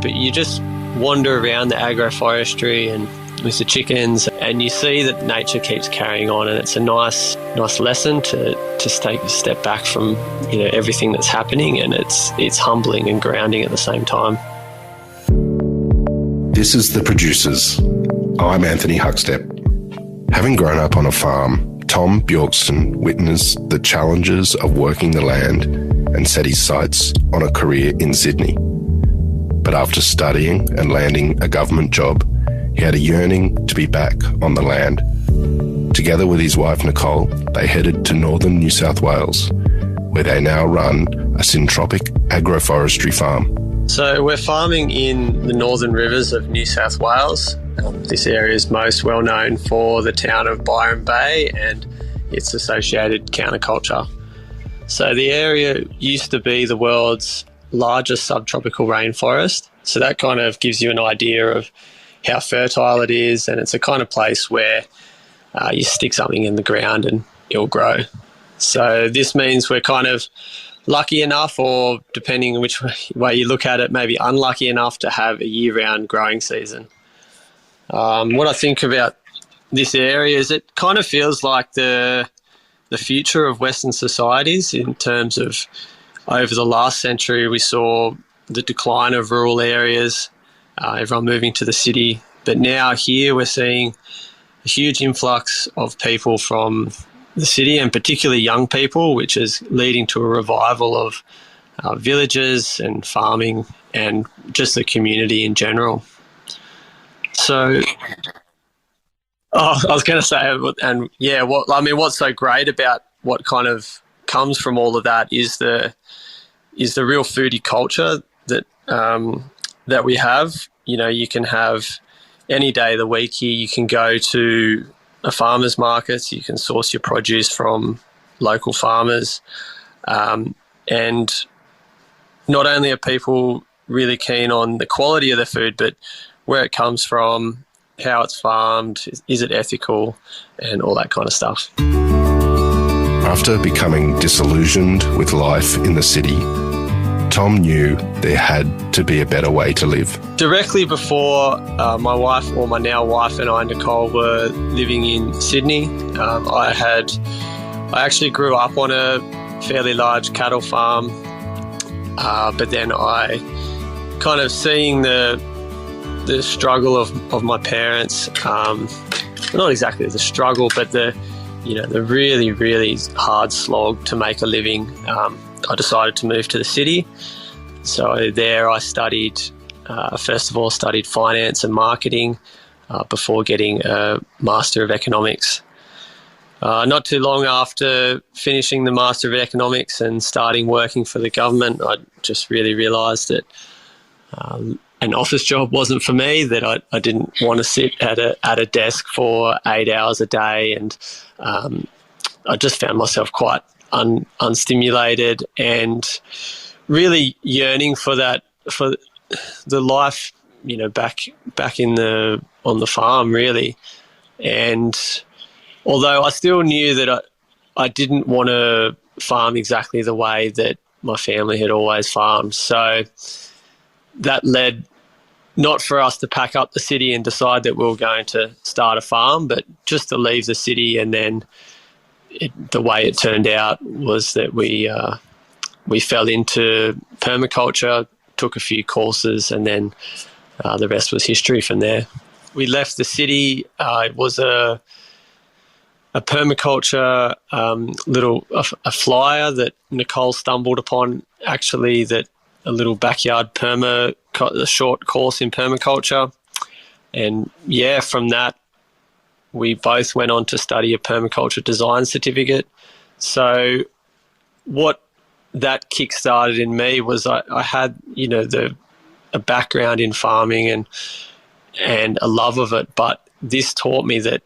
but you just wander around the agroforestry and with the chickens, and you see that nature keeps carrying on, and it's a nice lesson to just take a step back from everything that's happening, and it's humbling and grounding at the same time. This is The Producers. I'm Anthony Huckstep. Having grown up on a farm, Tom Bjorksten witnessed the challenges of working the land and set his sights on a career in Sydney. But after studying and landing a government job, he had a yearning to be back on the land. Together with his wife Nicole, they headed to northern New South Wales, where they now run a Syntropic agroforestry farm. So we're farming in the northern rivers of New South Wales. This area is most well known for the town of Byron Bay and its associated counterculture. So the area used to be the world's largest subtropical rainforest. So that kind of gives you an idea of how fertile it is, and it's a kind of place where you stick something in the ground and it'll grow. So this means we're kind of lucky enough, or depending on which way you look at it, maybe unlucky enough to have a year-round growing season. What I think about this area is it kind of feels like the future of Western societies, in terms of over the last century we saw the decline of rural areas, everyone moving to the city. But now here we're seeing a huge influx of people from the city, and particularly young people, which is leading to a revival of villages and farming and just the community in general. So, I was going to say, and yeah, what's so great about what kind of comes from all of that is the real foodie culture that we have. You can have any day of the week here. You can go to a farmer's market, you can source your produce from local farmers, and not only are people really keen on the quality of the food, but where it comes from, how it's farmed, is it ethical, and all that kind of stuff. After becoming disillusioned with life in the city, Tom knew there had to be a better way to live. Directly before my wife, or my now wife, and I, Nicole, were living in Sydney, I actually grew up on a fairly large cattle farm, but then I kind of seeing the struggle of my parents, not exactly the struggle, but the really, really hard slog to make a living. I decided to move to the city. So there I studied, first of all, studied finance and marketing before getting a Master of Economics. Not too long after finishing the Master of Economics and starting working for the government, I just really realised that an office job wasn't for me, that I didn't want to sit at a desk for 8 hours a day, and I just found myself quite unstimulated and really yearning for the life, back on the farm, really. And although I still knew that I didn't want to farm exactly the way that my family had always farmed, so that led not for us to pack up the city and decide that we were going to start a farm, but just to leave the city. And then the way it turned out was that we fell into permaculture, took a few courses, and then the rest was history from there. We left the city. It was a permaculture a flyer that Nicole stumbled upon, actually, that a little backyard a short course in permaculture. And yeah, from that, we both went on to study a permaculture design certificate. So what that kick-started in me was I had, a background in farming and a love of it, but this taught me that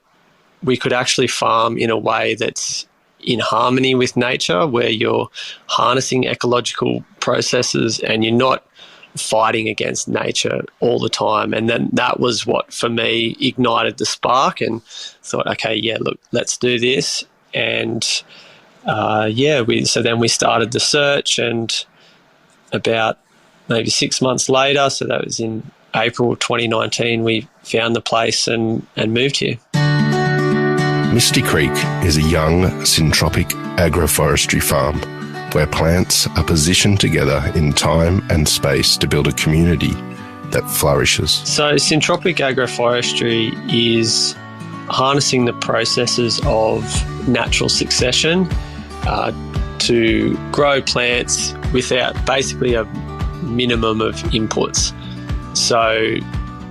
we could actually farm in a way that's in harmony with nature, where you're harnessing ecological processes and you're not fighting against nature all the time. And then that was what, for me, ignited the spark, and thought, okay, yeah, look, let's do this. And so then we started the search, and about maybe 6 months later, so that was in April 2019, we found the place and moved here. Misty Creek is a young Syntropic agroforestry farm where plants are positioned together in time and space to build a community that flourishes. So Syntropic agroforestry is harnessing the processes of natural succession to grow plants without basically a minimum of inputs. So I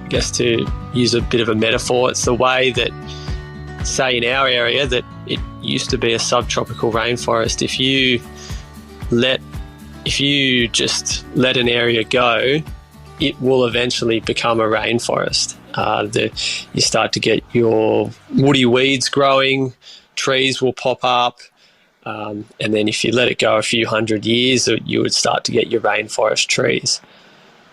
guess to use a bit of a metaphor, it's the way that, say in our area, that it used to be a subtropical rainforest. If you just let an area go, it will eventually become a rainforest. You start to get your woody weeds growing, trees will pop up, and then if you let it go a few hundred years, you would start to get your rainforest trees.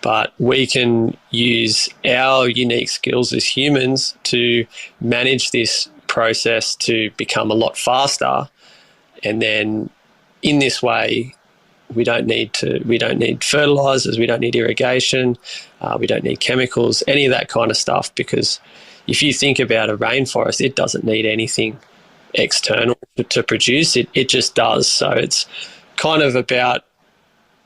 But we can use our unique skills as humans to manage this process to become a lot faster. And then in this way, we don't need fertilizers, we don't need irrigation, we don't need chemicals, any of that kind of stuff, because if you think about a rainforest, it doesn't need anything external to produce, it just does. So it's kind of about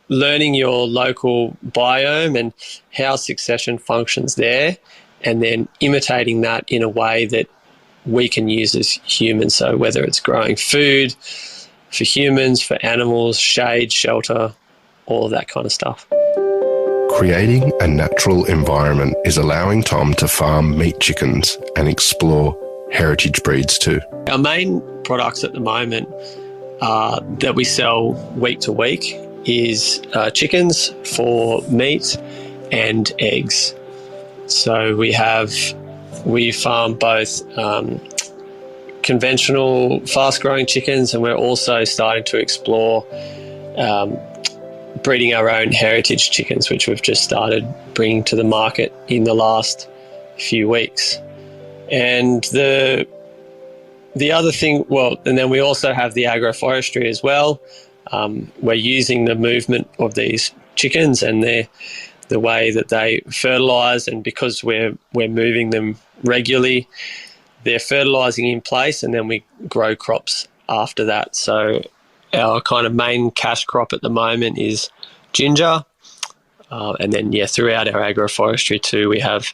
learning your local biome and how succession functions there, and then imitating that in a way that we can use as humans. So whether it's growing food for humans, for animals, shade, shelter, all of that kind of stuff. Creating a natural environment is allowing Tom to farm meat chickens and explore heritage breeds too. Our main products at the moment that we sell week to week is chickens for meat and eggs. So we farm both conventional fast-growing chickens, and we're also starting to explore breeding our own heritage chickens, which we've just started bringing to the market in the last few weeks. And the other thing, and then we also have the agroforestry as well. We're using the movement of these chickens and the way that they fertilise, and because we're moving them regularly, they're fertilising in place, and then we grow crops after that. So our kind of main cash crop at the moment is ginger, and then throughout our agroforestry too, we have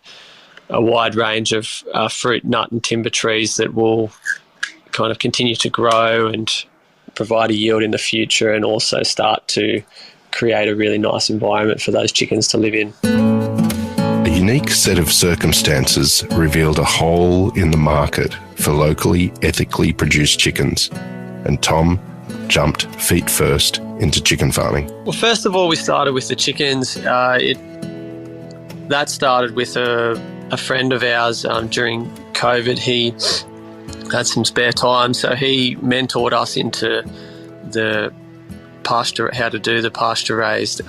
a wide range of fruit, nut and timber trees that will kind of continue to grow and provide a yield in the future, and also start to create a really nice environment for those chickens to live in. A unique set of circumstances revealed a hole in the market for locally, ethically produced chickens, and Tom jumped feet first into chicken farming. Well, first of all, we started with the chickens. That started with a friend of ours during COVID. He had some spare time, so he mentored us into how to do the pasture-raised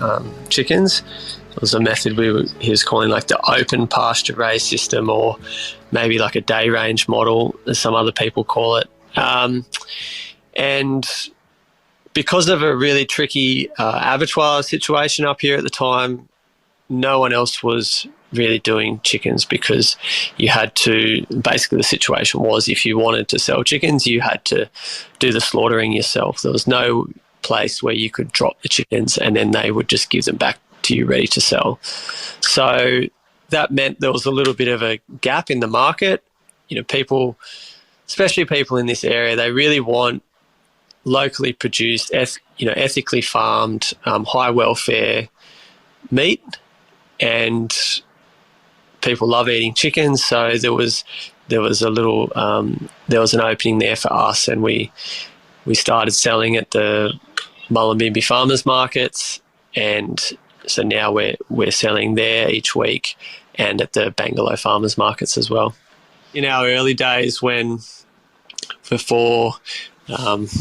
chickens. It was a method he was calling like the open pasture-raised system, or maybe like a day-range model, as some other people call it. And because of a really tricky abattoir situation up here at the time, no one else was really doing chickens, because you had to, basically the situation was, if you wanted to sell chickens, you had to do the slaughtering yourself. There was no place where you could drop the chickens and then they would just give them back to you ready to sell. So that meant there was a little bit of a gap in the market. People, especially people in this area, they really want locally produced, ethically farmed, high welfare meat, and people love eating chickens. So there was an opening there for us, and we started selling at the Mullumbimby farmers markets, and so now we're selling there each week, and at the Bangalore farmers markets as well. In our early days, before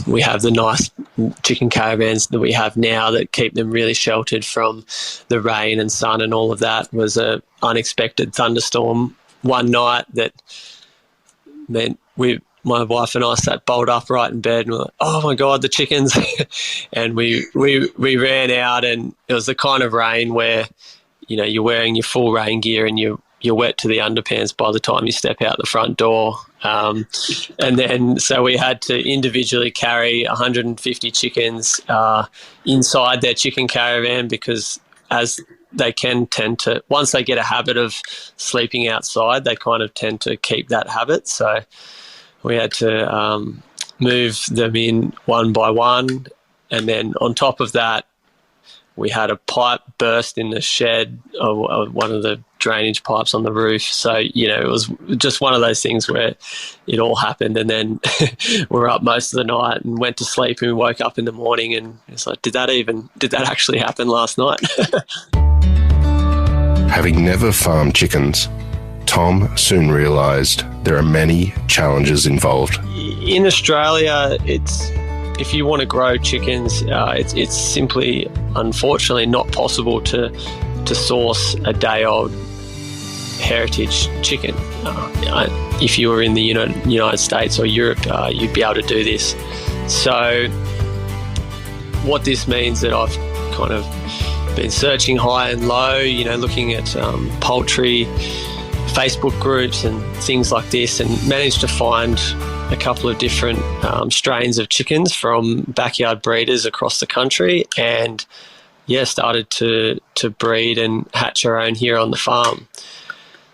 we have the nice chicken caravans that we have now that keep them really sheltered from the rain and sun and all of that, was an unexpected thunderstorm one night that meant my wife and I sat bolt upright in bed and we're like, oh my God, the chickens. And we ran out, and it was the kind of rain where, you know, you're wearing your full rain gear and you're wet to the underpants by the time you step out the front door. And then so we had to individually carry 150 chickens inside their chicken caravan, because as they can tend to, once they get a habit of sleeping outside, they kind of tend to keep that habit. So we had to move them in one by one. And then on top of that, we had a pipe burst in the shed of one of the drainage pipes on the roof. So, you know, it was just one of those things where it all happened. And then we were up most of the night and went to sleep, and we woke up in the morning and it's like, did that actually happen last night? Having never farmed chickens, Tom soon realised there are many challenges involved. In Australia, if you want to grow chickens, it's simply, unfortunately, not possible to source a day-old heritage chicken. If you were in the United States or Europe, you'd be able to do this. So what this means that I've kind of been searching high and low, you know, looking at poultry Facebook groups and things like this, and managed to find a couple of different strains of chickens from backyard breeders across the country, and started to breed and hatch our own here on the farm.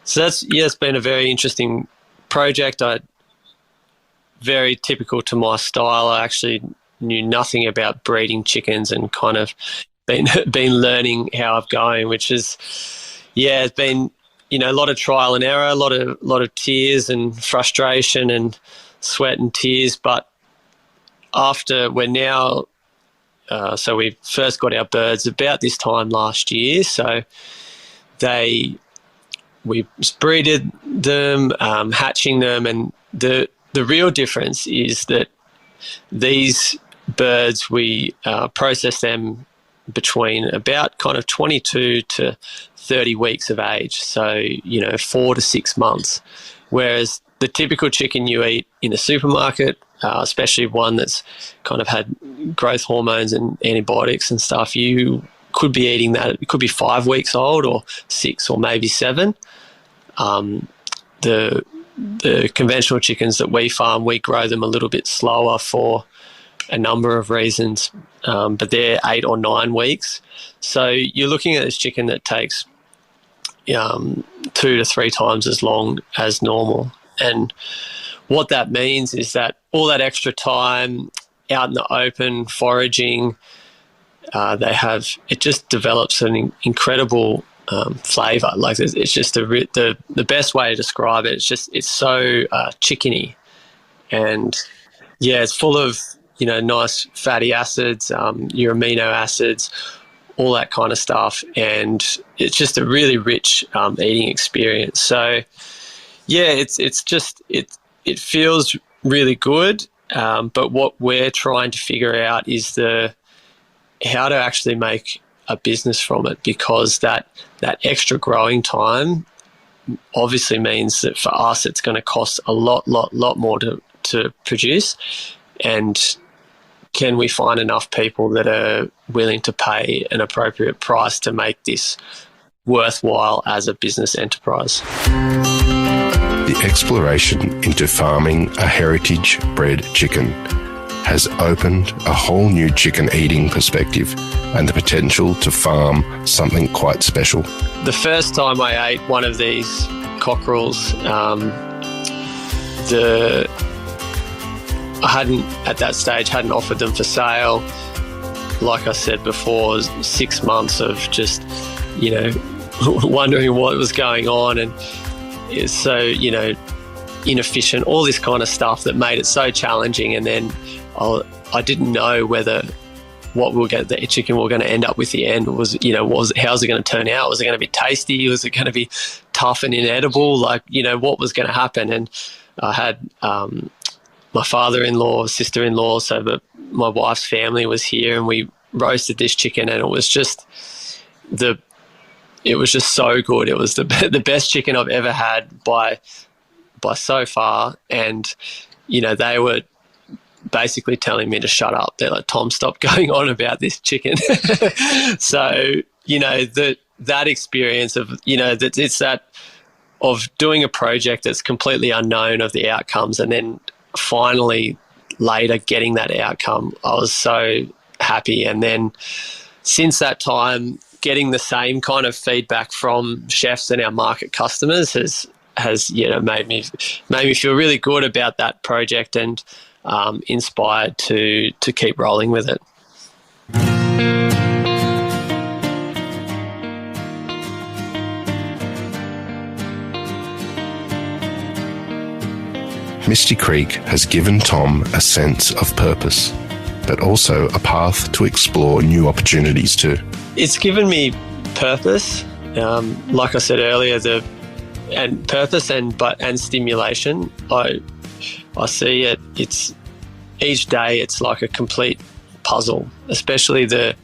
So it's been a very interesting project. Very typical to my style. I actually knew nothing about breeding chickens and kind of been learning how I'm going, which is, it's been, you know, a lot of trial and error, a lot of tears and frustration and sweat and tears. But after we're now, so we first got our birds about this time last year. So we breeded them, hatching them, and the real difference is that these birds, we process them between about kind of 22 to 30 weeks of age, so, you know, 4 to 6 months, whereas the typical chicken you eat in a supermarket, especially one that's kind of had growth hormones and antibiotics and stuff, you could be eating that. It could be 5 weeks old or 6 or maybe 7. The conventional chickens that we farm, we grow them a little bit slower for a number of reasons, but they're 8 or 9 weeks. So you're looking at this chicken that takes 2 to 3 times as long as normal. And what that means is that all that extra time out in the open foraging, it just develops an incredible flavour. Like, it's just the best way to describe it. It's so chickeny, and it's full of, you know, nice fatty acids, your amino acids, all that kind of stuff, and it's just a really rich eating experience. So it feels really good, but what we're trying to figure out is how to actually make a business from it, because that extra growing time obviously means that for us it's going to cost a lot more to produce. And can we find enough people that are willing to pay an appropriate price to make this worthwhile as a business enterprise? The exploration into farming a heritage-bred chicken has opened a whole new chicken eating perspective and the potential to farm something quite special. The first time I ate one of these cockerels, I hadn't offered them for sale. Like I said before, 6 months of just, you know, wondering what was going on, and it's so, you know, inefficient, all this kind of stuff that made it so challenging. And then I didn't know whether the chicken we were going to end up with the end was, you know, how's it going to turn out? Was it going to be tasty? Was it going to be tough and inedible? Like, you know, what was going to happen? And I had my father-in-law, sister-in-law, so that my wife's family was here, and we roasted this chicken, and it was just so good. It was the best chicken I've ever had by so far, and they were basically telling me to shut up. They're like, Tom, stop going on about this chicken. So, that experience of, it's that of doing a project that's completely unknown of the outcomes, and then finally later getting that outcome, I was so happy. And then since that time, getting the same kind of feedback from chefs and our market customers has made me feel really good about that project, and inspired to keep rolling with it. Misty Creek has given Tom a sense of purpose, but also a path to explore new opportunities too. It's given me purpose, like I said earlier, purpose and stimulation. I see it. It's each day. It's like a complete puzzle, especially the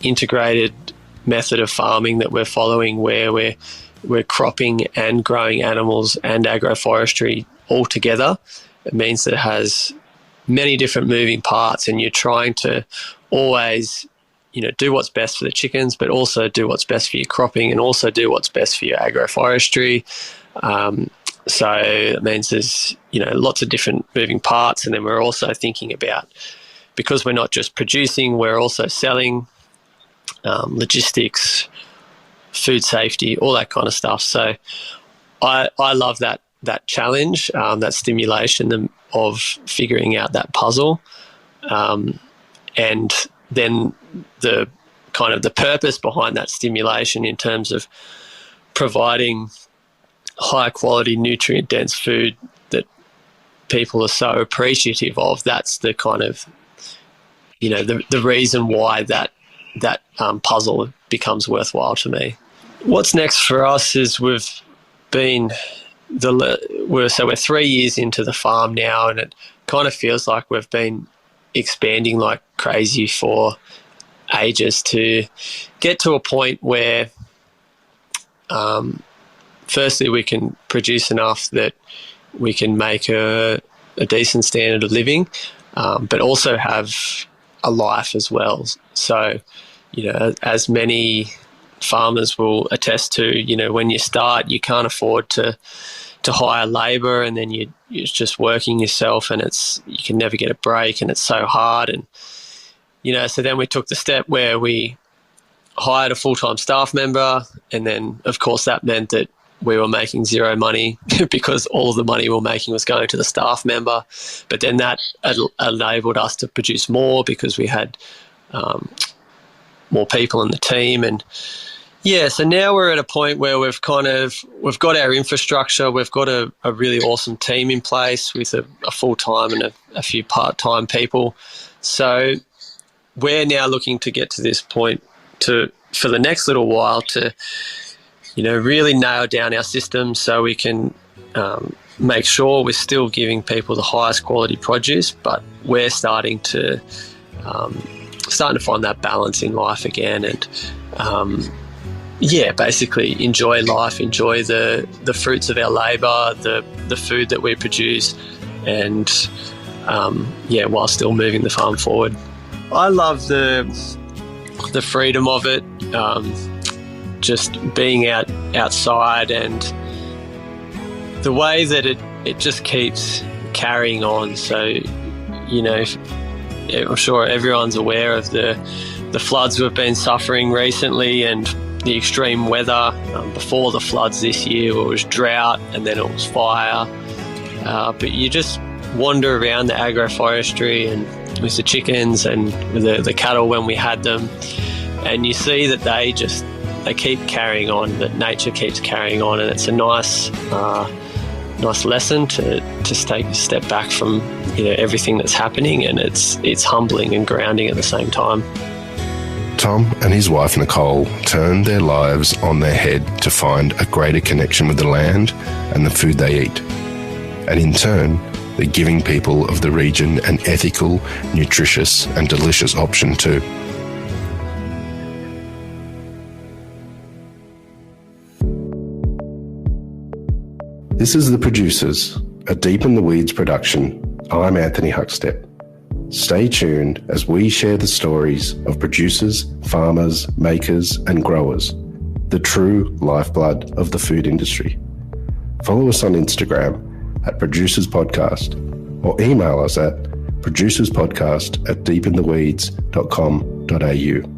integrated method of farming that we're following, where we're cropping and growing animals and agroforestry all together. It means that it has many different moving parts, and you're trying to always, do what's best for the chickens, but also do what's best for your cropping, and also do what's best for your agroforestry. So it means there's, lots of different moving parts. And then we're also thinking about, because we're not just producing, we're also selling, logistics, food safety, all that kind of stuff. So I love that challenge, that stimulation of figuring out that puzzle. And then the kind of the purpose behind that stimulation in terms of providing high quality, nutrient dense food that people are so appreciative of. That's the kind of, the reason why that puzzle becomes worthwhile to me. What's next for us is we're 3 years into the farm now, and it kind of feels like we've been expanding like crazy for ages to get to a point where firstly we can produce enough that we can make a decent standard of living, but also have a life as well. So, as many farmers will attest to, when you start, you can't afford to hire labour, and then you're just working yourself, and you can never get a break, and it's so hard. And, so then we took the step where we hired a full-time staff member, and then, of course, that meant that we were making zero money because all of the money we were making was going to the staff member. But then that enabled us to produce more because we had more people in the team. And yeah, so now we're at a point where we've got our infrastructure, we've got a really awesome team in place with a full-time and a few part-time people. So we're now looking to get to this point for the next little while to, really nail down our systems so we can make sure we're still giving people the highest quality produce, but we're starting to find that balance in life again, and basically enjoy life, enjoy the fruits of our labour, the food that we produce, and while still moving the farm forward. I love the freedom of it, just being outside, and the way that it just keeps carrying on. So, I'm sure everyone's aware of the floods we've been suffering recently, and the extreme weather. Before the floods this year, it was drought, and then it was fire. But you just wander around the agroforestry and with the chickens and with the cattle when we had them, and you see that they keep carrying on, that nature keeps carrying on, and it's a nice lesson to take a step back from everything that's happening, and it's humbling and grounding at the same time. Tom and his wife Nicole turned their lives on their head to find a greater connection with the land and the food they eat, and in turn they're giving people of the region an ethical, nutritious and delicious option too. This is The Producers, a Deep in the Weeds production, I'm Anthony Huckstep. Stay tuned as we share the stories of producers, farmers, makers, and growers, the true lifeblood of the food industry. Follow us on Instagram at Producers Podcast or email us at producerspodcast@deepintheweeds.com.au.